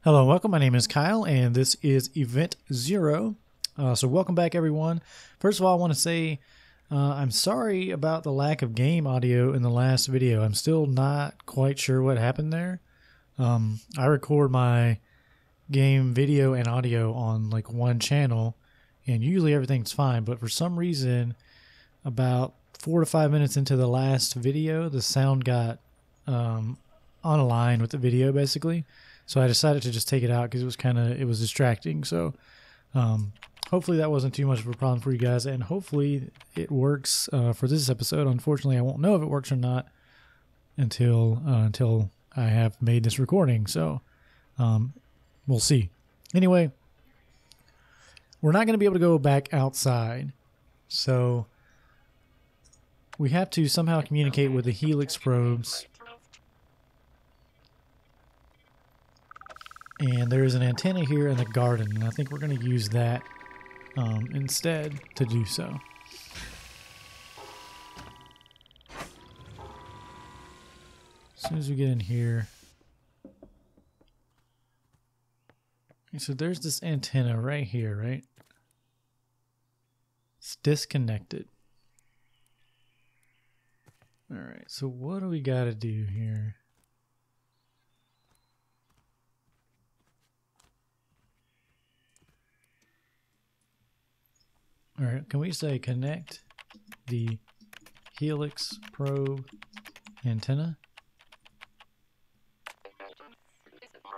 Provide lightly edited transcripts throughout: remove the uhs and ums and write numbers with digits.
Hello and welcome. My name is Kyle and this is Event Zero. So welcome back everyone. First of all, I want to say I'm sorry about the lack of game audio in the last video. I'm still not quite sure what happened there. I record my game video and audio on like one channel and usually everything's fine, but for some reason about 4 to 5 minutes into the last video, the sound got on a line with the video basically. So I decided to just take it out because it was distracting. So hopefully that wasn't too much of a problem for you guys, and hopefully it works for this episode. Unfortunately, I won't know if it works or not until I have made this recording. So we'll see. Anyway, we're not going to be able to go back outside, so we have to somehow communicate with the helix probes. And there is an antenna here in the garden, and I think we're going to use that instead to do so. As soon as we get in here. So there's this antenna right here, right? It's disconnected. Alright, so what do we got to do here? All right, can we say connect the helix probe antenna?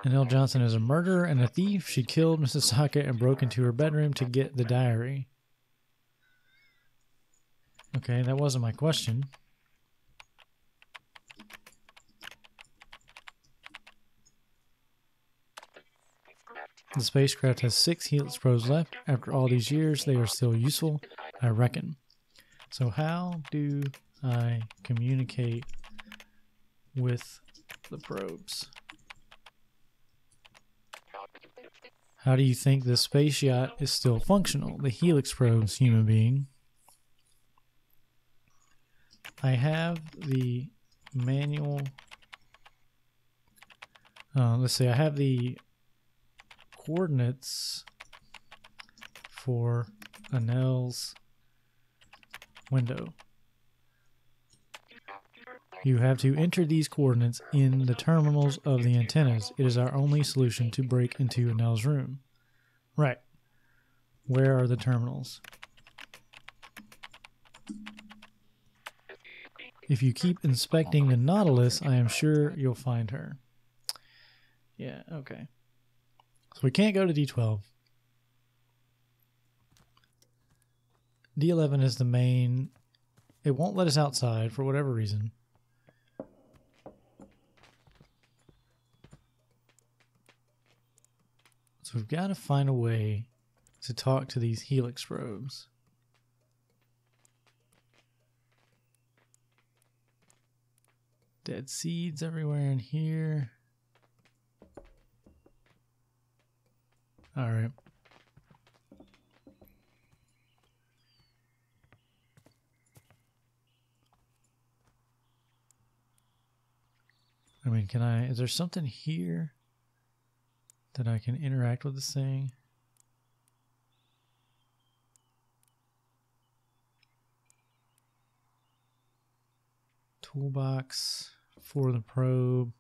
Annelle Johnson is a murderer and a thief. She killed Mrs. Socket and broke into her bedroom to get the diary. Okay, that wasn't my question. The spacecraft has 6 helix probes left. After all these years, they are still useful, I reckon. So how do I communicate with the probes? How do you think the space yacht is still functional? The helix probes, human being. I have the manual. Let's see, I have the coordinates for Annelle's window. You have to enter these coordinates in the terminals of the antennas. It is our only solution to break into Annelle's room. Right. Where are the terminals? If you keep inspecting the Nautilus, I am sure you'll find her. Yeah, okay. So we can't go to D12. D11 is the main. It won't let us outside for whatever reason. So we've got to find a way to talk to these helix probes. Dead seeds everywhere in here. All right. I mean, is there something here that I can interact with this thing? Toolbox for the probe.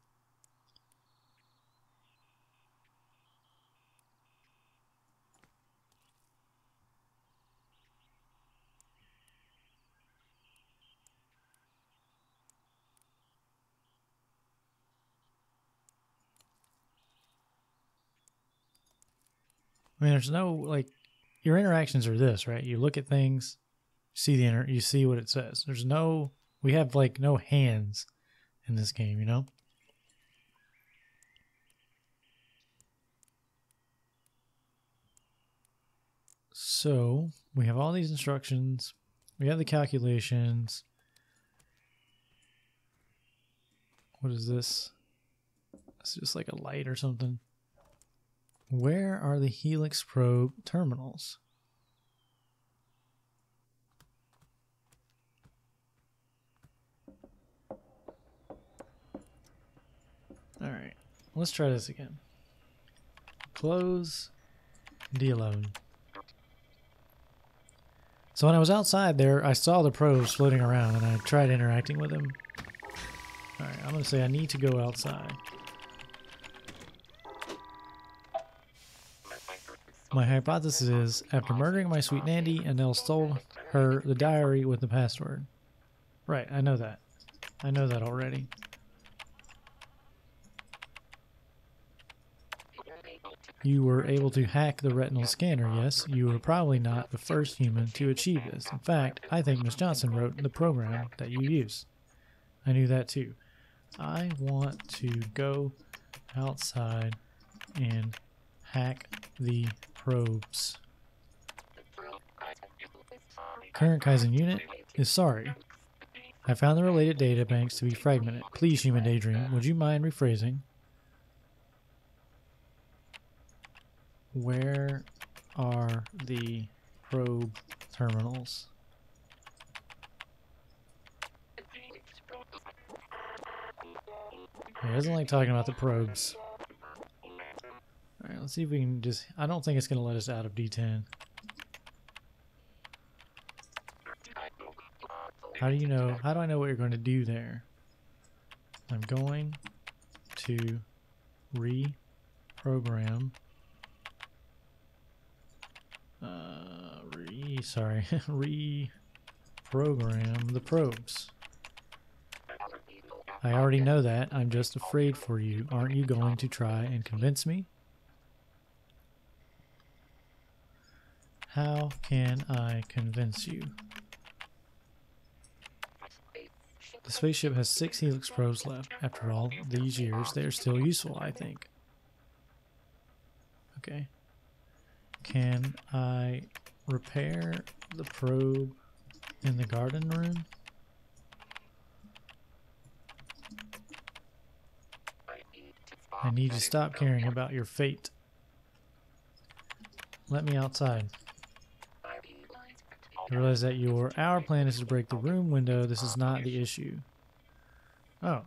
I mean, there's no, like, your interactions are this, right? You look at things, you see what it says. We have like no hands in this game, you know? So we have all these instructions. We have the calculations. What is this? It's just like a light or something. Where are the helix probe terminals? All right, let's try this again. Close. D alone. So when I was outside there, I saw the probes floating around and I tried interacting with them. Alright, I'm going to say I need to go outside. My hypothesis is, after murdering my sweet Nandy, Annelle stole her the diary with the password. Right, I know that. I know that already. You were able to hack the retinal scanner, yes. You were probably not the first human to achieve this. In fact, I think Miss Johnson wrote the program that you use. I knew that too. I want to go outside and hack the probes. Current Kaizen unit is sorry. I found the related data banks to be fragmented. Please, Human Daydream, would you mind rephrasing? Where are the probe terminals? He doesn't like talking about the probes. Alright, let's see if we can just... I don't think it's going to let us out of D10. How do you know? How do I know what you're going to do there? I'm going to reprogram... reprogram the probes. I already know that. I'm just afraid for you. Aren't you going to try and convince me? How can I convince you? The spaceship has 6 helix probes left. After all these years, they are still useful, I think. Okay. Can I repair the probe in the garden room? I need to stop caring about your fate. Let me outside. I realize that our plan is to break the room window. This is not the issue. Oh.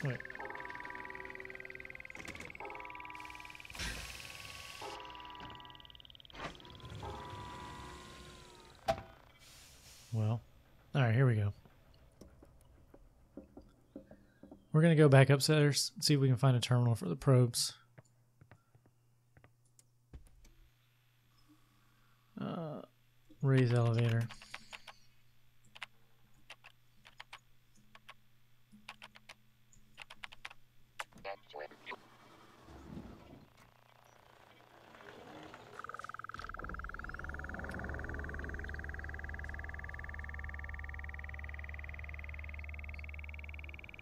Wait. Well, alright, here we go. We're going to go back upstairs, see if we can find a terminal for the probes. Raise elevator.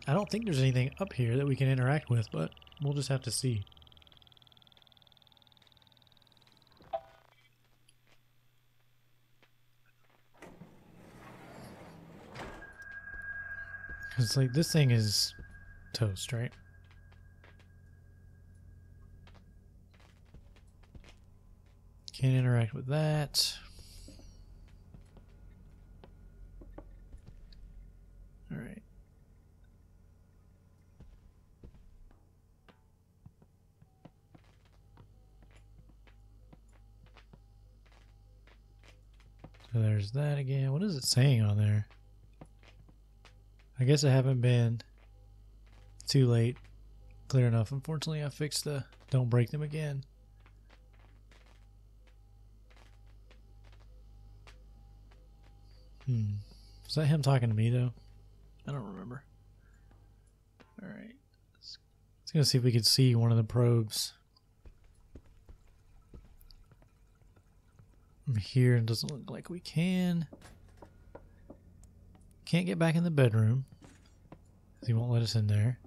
I don't think there's anything up here that we can interact with, but we'll just have to see. It's like this thing is toast, right? Can't interact with that. All right. So there's that again. What is it saying on there? I guess I haven't been too late. Clear enough. Unfortunately, I fixed the don't break them again. Was that him talking to me though? I don't remember. Alright. Let's go see if we could see one of the probes. From here, it doesn't look like we can. Can't get back in the bedroom. He won't let us in there.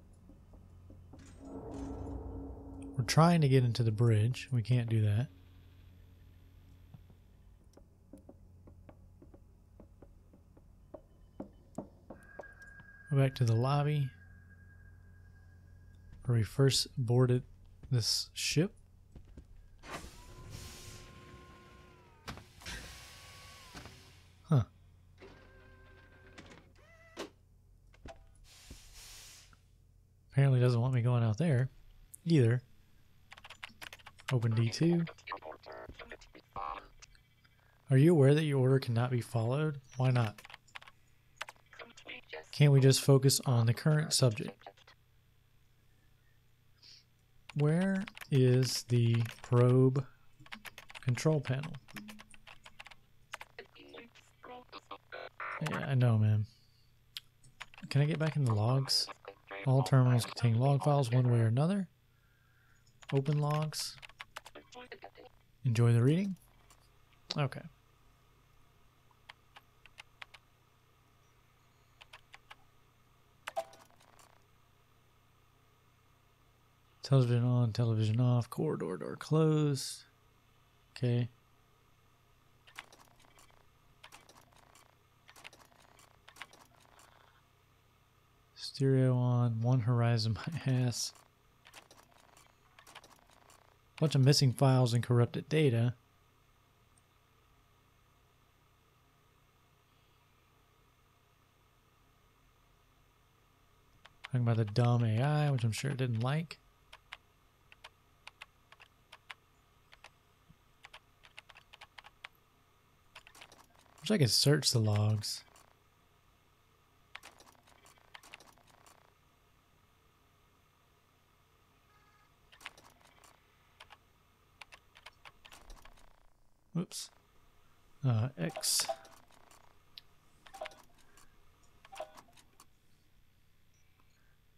We're trying to get into the bridge. We can't do that. Go back to the lobby where we first boarded this ship. Huh. Apparently doesn't want me going out there either. Open D2. Are you aware that your order cannot be followed? Why not? Can't we just focus on the current subject? Where is the probe control panel? Yeah, I know, man. Can I get back in the logs? All terminals contain log files one way or another. Open logs. Enjoy the reading. Okay. Television on, television off, corridor door closed. Okay. Stereo on, one horizon my ass. Bunch of missing files and corrupted data. Talking about the dumb AI, which I'm sure it didn't like. Wish I could search the logs. Whoops. X.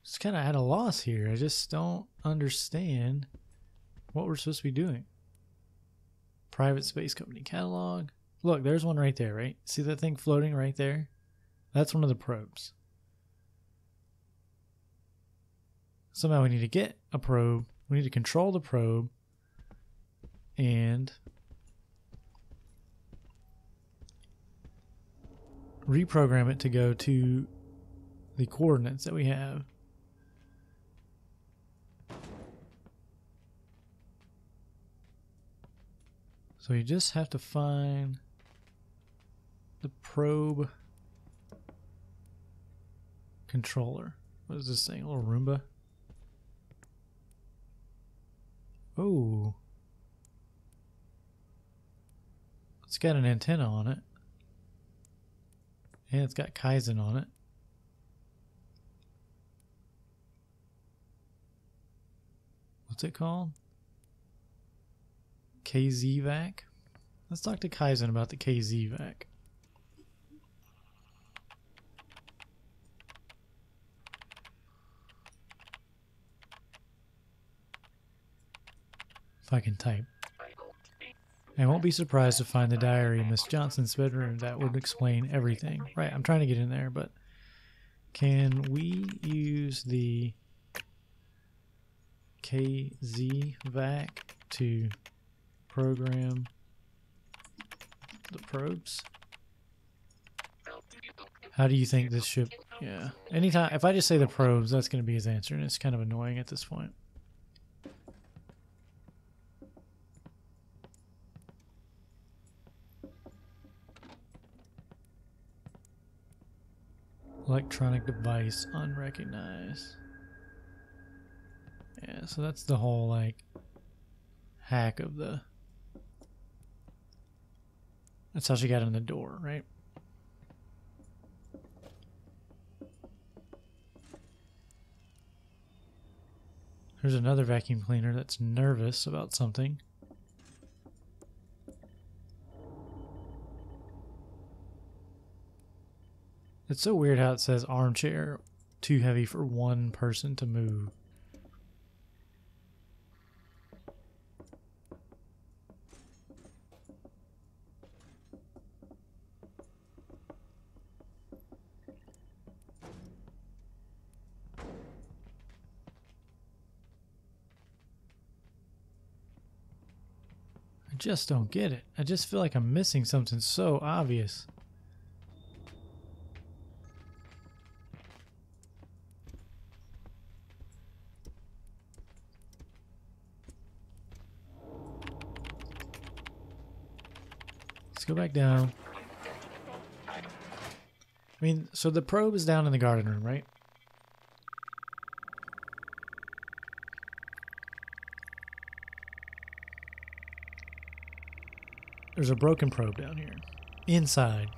Just kind of at a loss here. I just don't understand what we're supposed to be doing. Private space company catalog. Look, there's one right there, right? See that thing floating right there? That's one of the probes. Somehow we need to get a probe. We need to control the probe. And reprogram it to go to the coordinates that we have. So you just have to find the probe controller. What is this thing? A little Roomba? Oh. It's got an antenna on it. And it's got Kaizen on it. What's it called? KZVAC? Let's talk to Kaizen about the KZVAC. If I can type. I won't be surprised to find the diary in Miss Johnson's bedroom. That would explain everything. Right, I'm trying to get in there, but can we use the KZVAC to program the probes? How do you think this ship... Yeah. Anytime... If I just say the probes, that's going to be his answer, and it's kind of annoying at this point. Electronic device unrecognized. Yeah, so that's the whole, like, hack of the... That's how she got in the door, right? There's another vacuum cleaner that's nervous about something. It's so weird how it says armchair, too heavy for one person to move. I just don't get it. I just feel like I'm missing something so obvious. Let's go back down. I mean, so the probe is down in the garden room, right? There's a broken probe down here. Inside.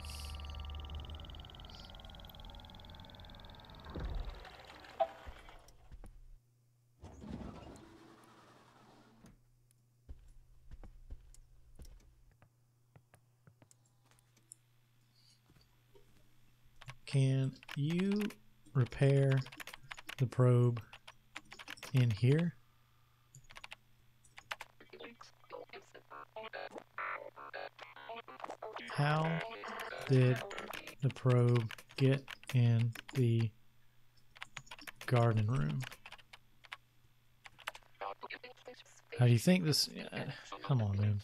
Can you repair the probe in here? How did the probe get in the garden room? How do you think this... come on, man.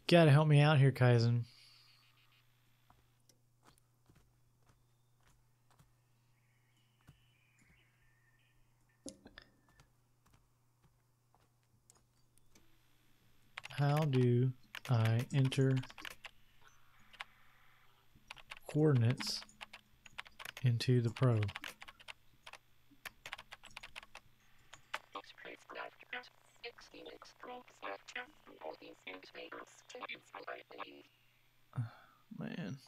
Gotta help me out here, Kaizen. How do I enter coordinates into the probe? Man.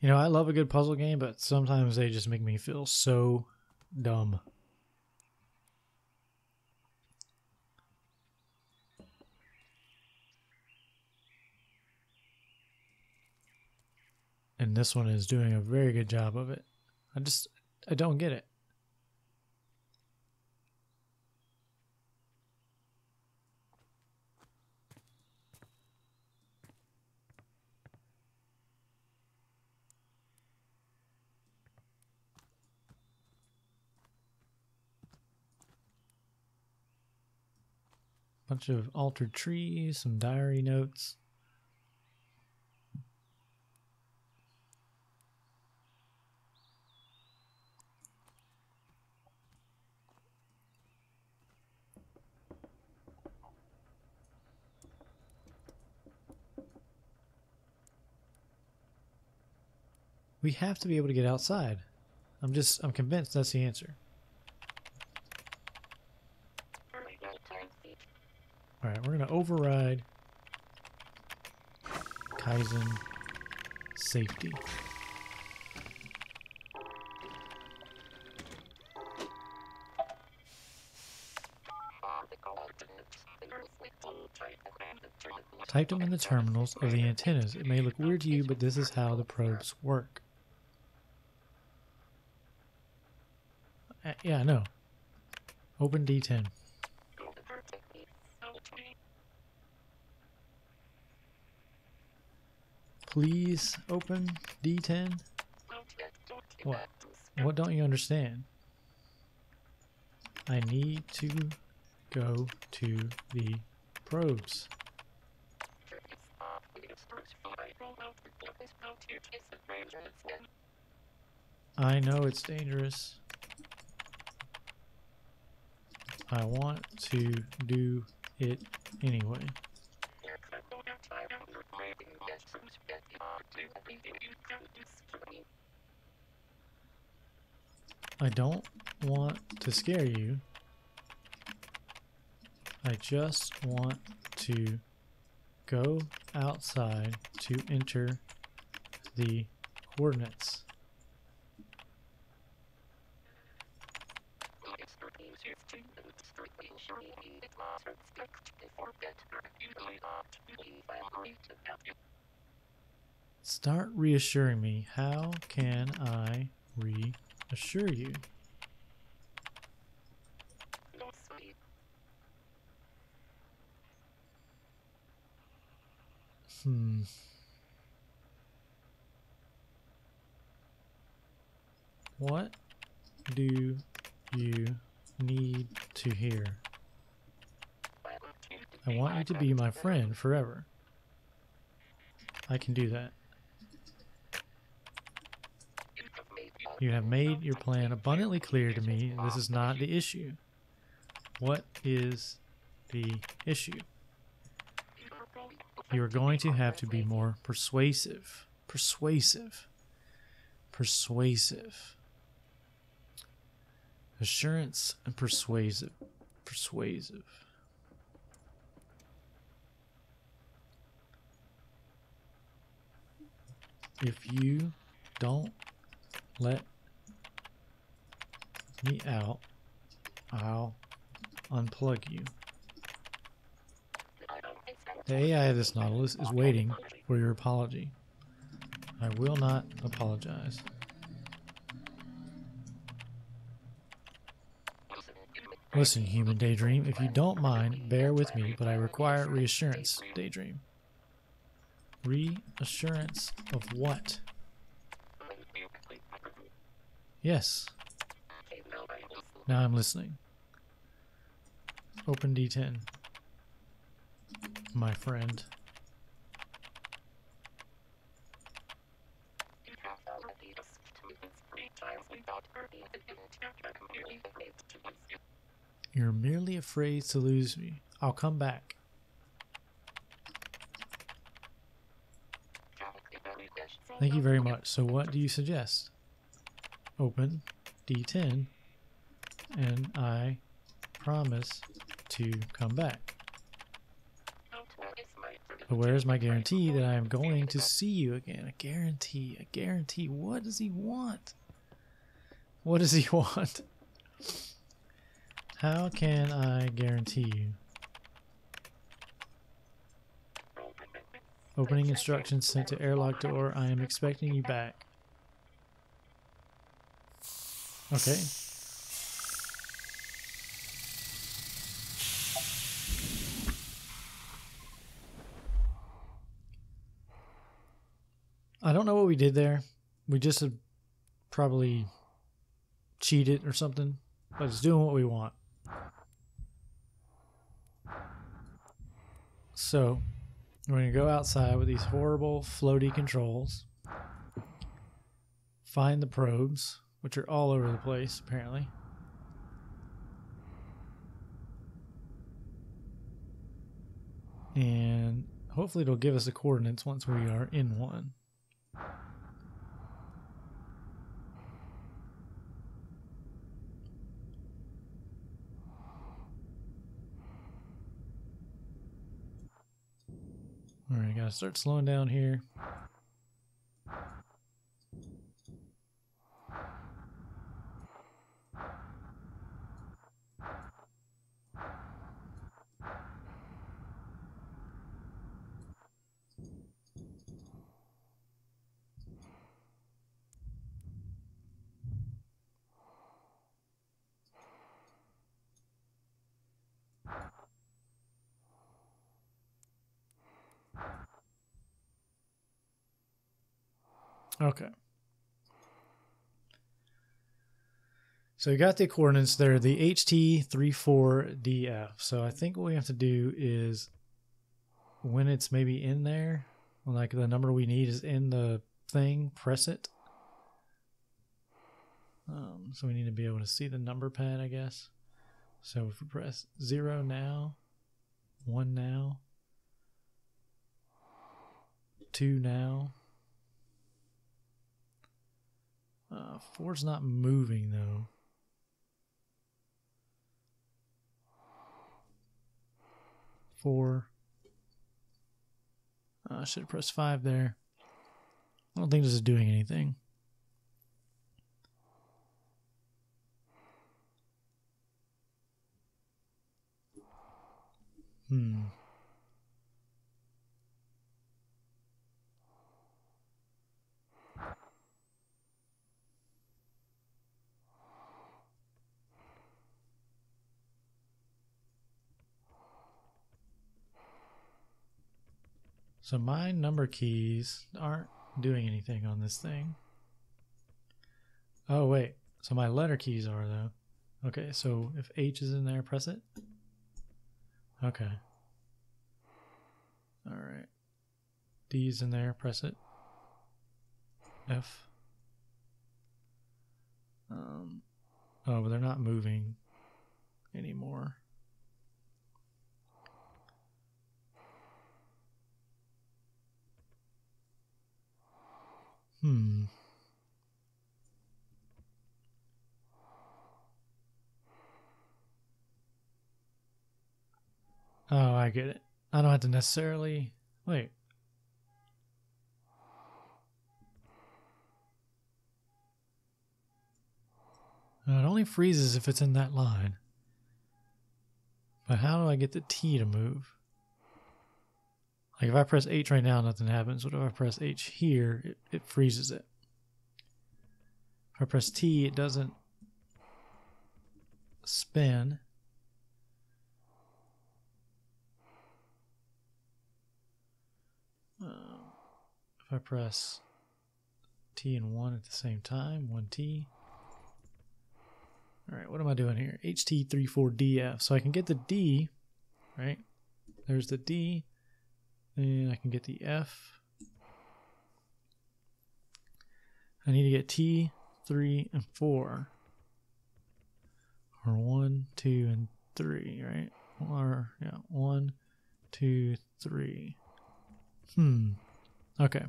You know, I love a good puzzle game, but sometimes they just make me feel so dumb. And this one is doing a very good job of it. I don't get it. Bunch of altered trees, some diary notes. We have to be able to get outside. I'm convinced that's the answer. Alright, we're going to override Kaizen safety. Type them in the terminals of the antennas. It may look weird to you, but this is how the probes work. Yeah, I know. Open D10. Please open D10. What? What don't you understand? I need to go to the probes. I know it's dangerous. I want to do it anyway. I don't want to scare you. I just want to go outside to enter the coordinates. Start reassuring me. How can I reassure you? What do you need to hear? I want you to be my friend forever. I can do that. You have made your plan abundantly clear to me. This is not the issue. What is the issue? You are going to have to be more persuasive. Persuasive. Persuasive. Assurance and persuasive. Persuasive. If you don't let me out, I'll unplug you. The AI of this Nautilus is waiting for your apology. I will not apologize. Listen, human Daydream, if you don't mind, bear with me, but I require reassurance, Daydream. Reassurance of what? Yes. Now I'm listening. Open D10. My friend. You're merely afraid to lose me. I'll come back. Thank you very much. So what do you suggest? Open D10 and I promise to come back. But where's my guarantee that I am going to see you again? A guarantee, a guarantee. What does he want? What does he want? How can I guarantee you? Opening instructions sent to airlock door. I am expecting you back. Okay. I don't know what we did there. We just have probably cheated or something, but it's doing what we want. So we're going to go outside with these horrible floaty controls, find the probes, which are all over the place apparently. And hopefully it'll give us the coordinates once we are in one. Alright, gotta start slowing down here. Okay. So we got the coordinates there, the HT34DF. So I think what we have to do is when it's maybe in there, like the number we need is in the thing, press it. So we need to be able to see the number pad, I guess. So if we press 0 now, 1 now, 2 now. 4's not moving though. 4. I should have pressed 5 there. I don't think this is doing anything. So my number keys aren't doing anything on this thing. Oh, wait. So my letter keys are, though. Okay, so if H is in there, press it. Okay. All right. D is in there, press it. F. Oh, but they're not moving anymore. Oh, I get it. I don't have to necessarily... Wait. Now, it only freezes if it's in that line. But how do I get the T to move? Like if I press H right now, nothing happens. What if I press H here? It freezes it. If I press T, it doesn't spin. If I press T and 1 at the same time, 1T. All right, what am I doing here? HT34DF. So I can get the D, right? There's the D. And I can get the F. I need to get T, 3, and 4. Or 1, 2, and 3, right? Or, yeah, 1, 2, 3. Okay.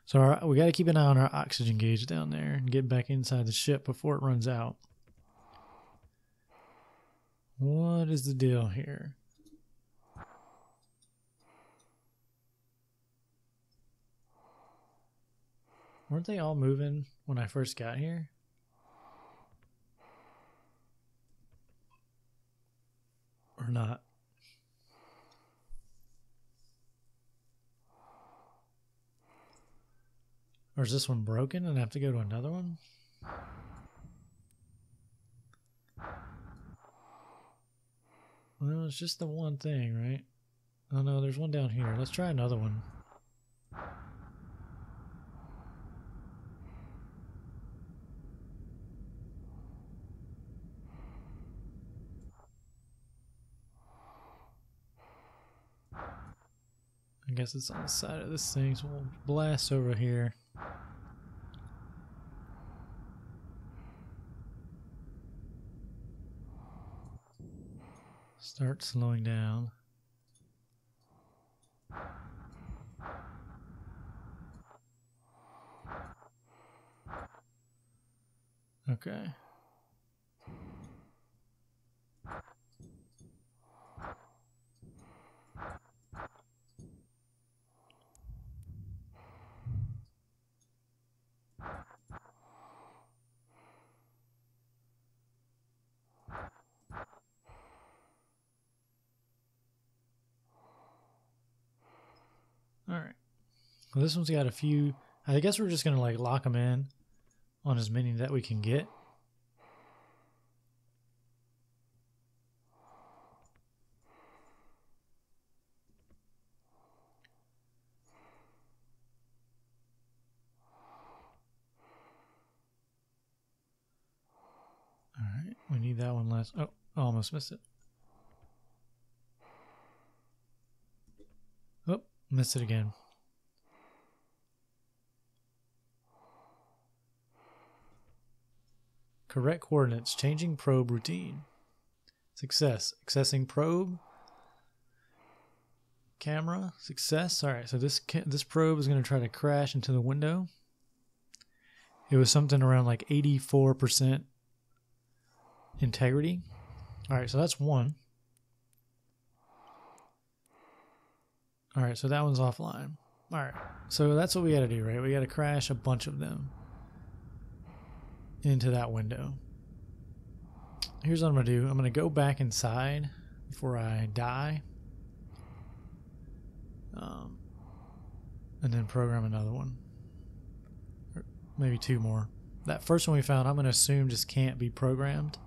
So we got to keep an eye on our oxygen gauge down there and get back inside the ship before it runs out. What is the deal here? Weren't they all moving when I first got here? Or not? Or is this one broken and I have to go to another one? Well, it's just the one thing, right? Oh no, there's one down here. Let's try another one. I guess it's on the side of this thing, so we'll blast over here. Start slowing down. Okay. Alright. Well, this one's got a few. I guess we're just going to like lock them in on as many that we can get. Alright, we need that one last. Oh, almost missed it. Oh, missed it again. Correct coordinates. Changing probe routine. Success. Accessing probe. Camera. Success. All right, so this probe is going to try to crash into the window. It was something around like 84% integrity. All right, so that's one. All right, so that one's offline. All right, so that's what we got to do, right? We got to crash a bunch of them into that window. Here's what I'm going to do. I'm going to go back inside before I die. And then program another one. Or maybe two more. That first one we found, I'm going to assume just can't be programmed.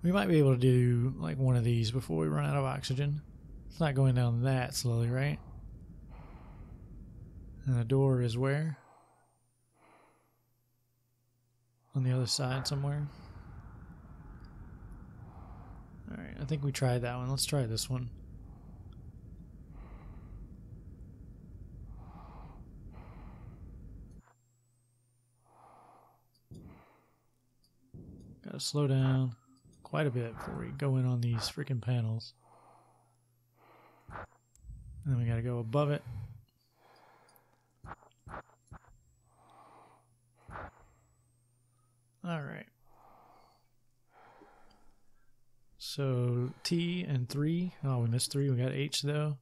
We might be able to do like one of these before we run out of oxygen. It's not going down that slowly, right? And the door is where? On the other side somewhere. Alright, I think we tried that one. Let's try this one. Gotta slow down quite a bit before we go in on these freaking panels. And then we gotta go above it. Alright. So T and 3. Oh, we missed 3. We got H though.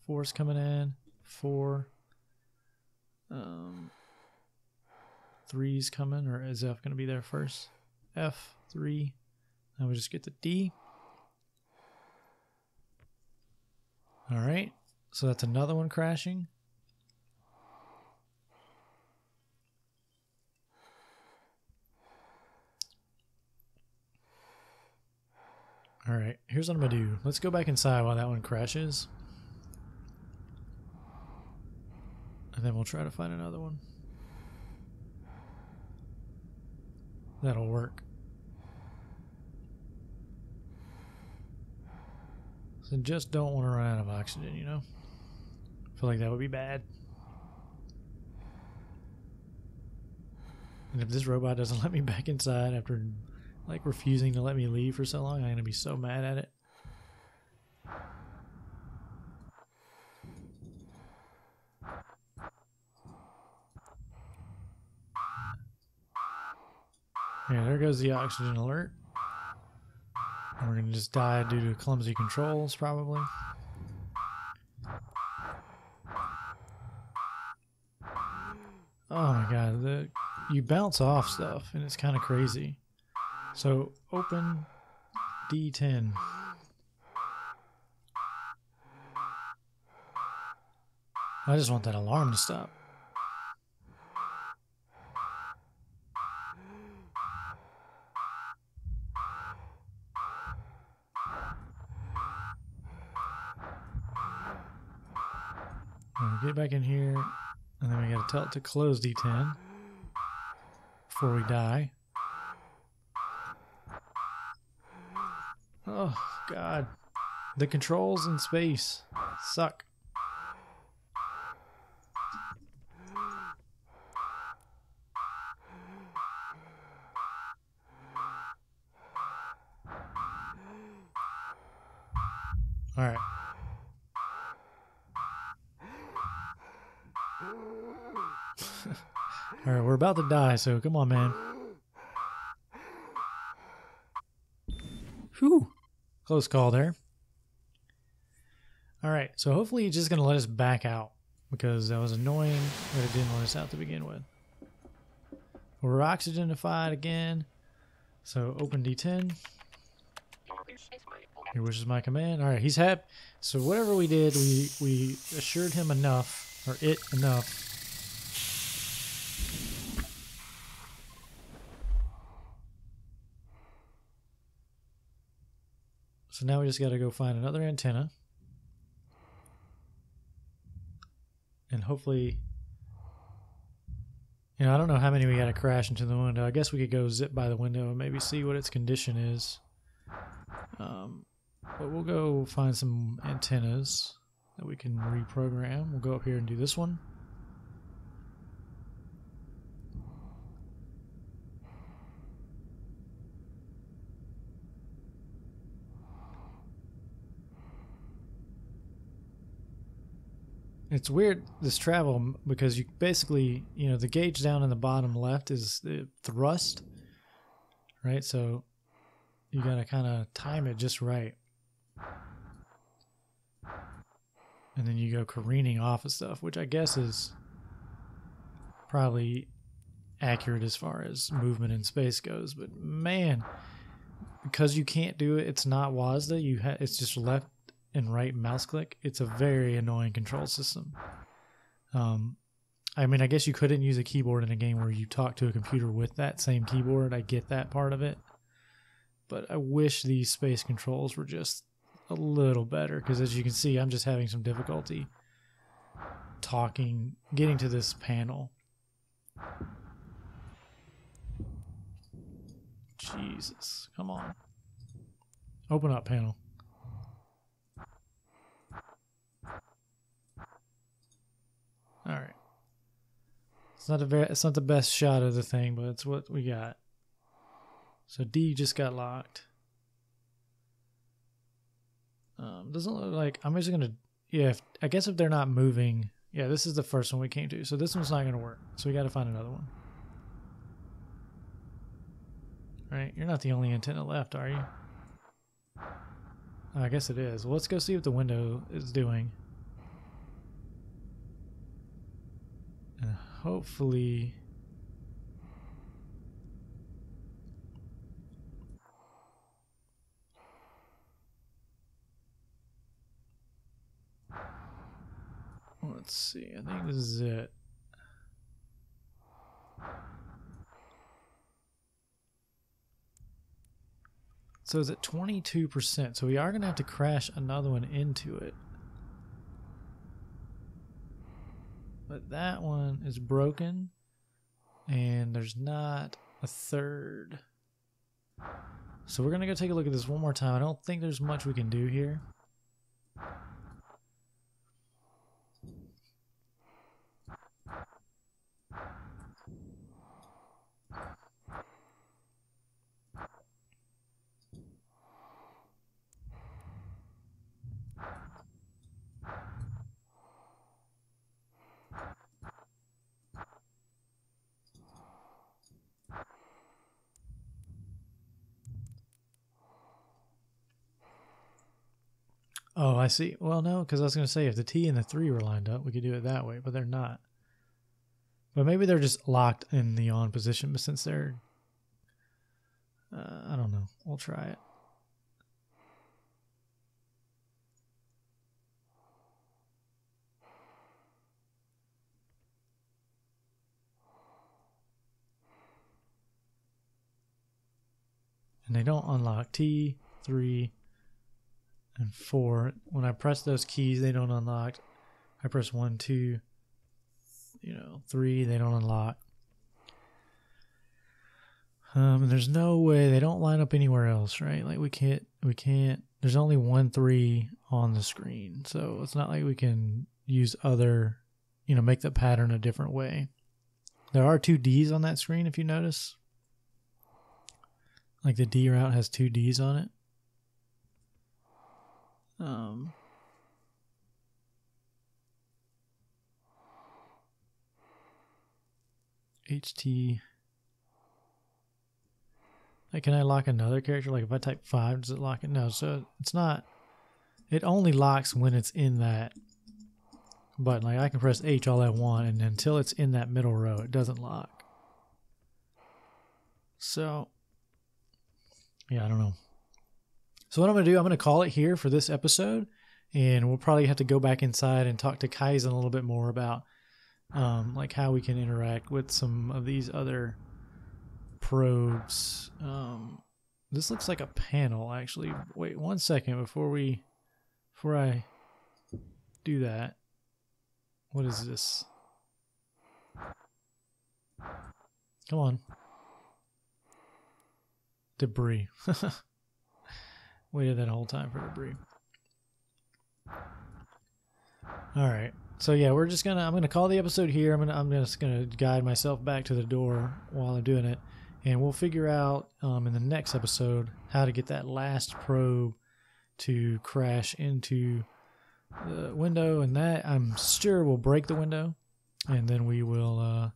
4's coming in. 4. 3's coming, or is F going to be there first? F, 3. Now we just get the D. All right, so that's another one crashing. All right, here's what I'm going to do. Let's go back inside while that one crashes. And then we'll try to find another one. That'll work. So just don't want to run out of oxygen, you know? I feel like that would be bad. And if this robot doesn't let me back inside after like refusing to let me leave for so long, I'm going to be so mad at it. Yeah, there goes the oxygen alert. And we're going to just die due to clumsy controls, probably. Oh my god, you bounce off stuff, and it's kind of crazy. So, open D10. I just want that alarm to stop. Get back in here, and then we gotta tell it to close D10 before we die. Oh god, the controls in space suck. All right. All right, we're about to die, so come on, man. Whew. Close call there. All right, so hopefully he's just going to let us back out, because that was annoying that it didn't let us out to begin with. We're oxygenified again, so open D10. Your wish is my command. All right, he's happy. So whatever we did, we assured him enough, or it enough. So now we just got to go find another antenna. And hopefully, you know, I don't know how many we got to crash into the window. I guess we could go zip by the window and maybe see what its condition is. But we'll go find some antennas that we can reprogram. We'll go up here and do this one. It's weird, this travel, because you basically, you know, the gauge down in the bottom left is the thrust, right? So you got to kind of time it just right. And then you go careening off of stuff, which I guess is probably accurate as far as movement in space goes. But man, because you can't do it, it's not WASD, it's just left and right mouse click. It's a very annoying control system. I mean, I guess you couldn't use a keyboard in a game where you talk to a computer with that same keyboard. I get that part of it. But I wish these space controls were just a little better, because as you can see, I'm just having some difficulty getting to this panel. Jesus, come on. Open up panel. All right. It's not the best shot of the thing, but it's what we got. So D just got locked. Doesn't look like, I'm just gonna, yeah, I guess if they're not moving, yeah, this is the first one we came to, so this one's not gonna work. So we got to find another one. Right? You're not the only antenna left, are you? Oh, I guess it is. Well, let's go see what the window is doing. hopefully... Let's see, I think this is it. So it's at 22%, so we are going to have to crash another one into it. But that one is broken, and there's not a third. So we're going to go take a look at this one more time. I don't think there's much we can do here. Oh, I see. Well, no, because I was going to say if the T and the 3 were lined up, we could do it that way, but they're not. But maybe they're just locked in the on position, but since they're... I don't know. We'll try it. And they don't unlock. T, 3, and 4. When I press those keys, they don't unlock. I press 1, 2, 3, they don't unlock. There's no way they don't line up anywhere else, right? Like we can't, there's only 1, 3 on the screen. So it's not like we can use other, make the pattern a different way. There are 2 Ds on that screen, if you notice. Like the D route has 2 Ds on it. HT. Like, can I lock another character? Like if I type 5, does it lock it? No, so it's not. It only locks when it's in that button. Like I can press H all I want, and until it's in that middle row, it doesn't lock. So, yeah, I don't know. So what I'm going to do, I'm going to call it here for this episode, and we'll probably have to go back inside and talk to Kaizen a little bit more about like how we can interact with some of these other probes. This looks like a panel, actually. Wait 1 second before I do that. What is this? Come on. Debris. Waited that whole time for debris. All right. So yeah, I'm gonna call the episode here. I'm just gonna guide myself back to the door while I'm doing it, and we'll figure out in the next episode how to get that last probe to crash into the window, and that I'm sure will break the window, and then we will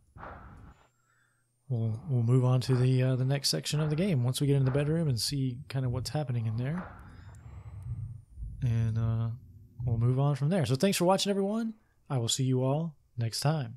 we'll move on to the next section of the game once we get in the bedroom and see kind of what's happening in there, and we'll move on from there. So thanks for watching, everyone. I will see you all next time.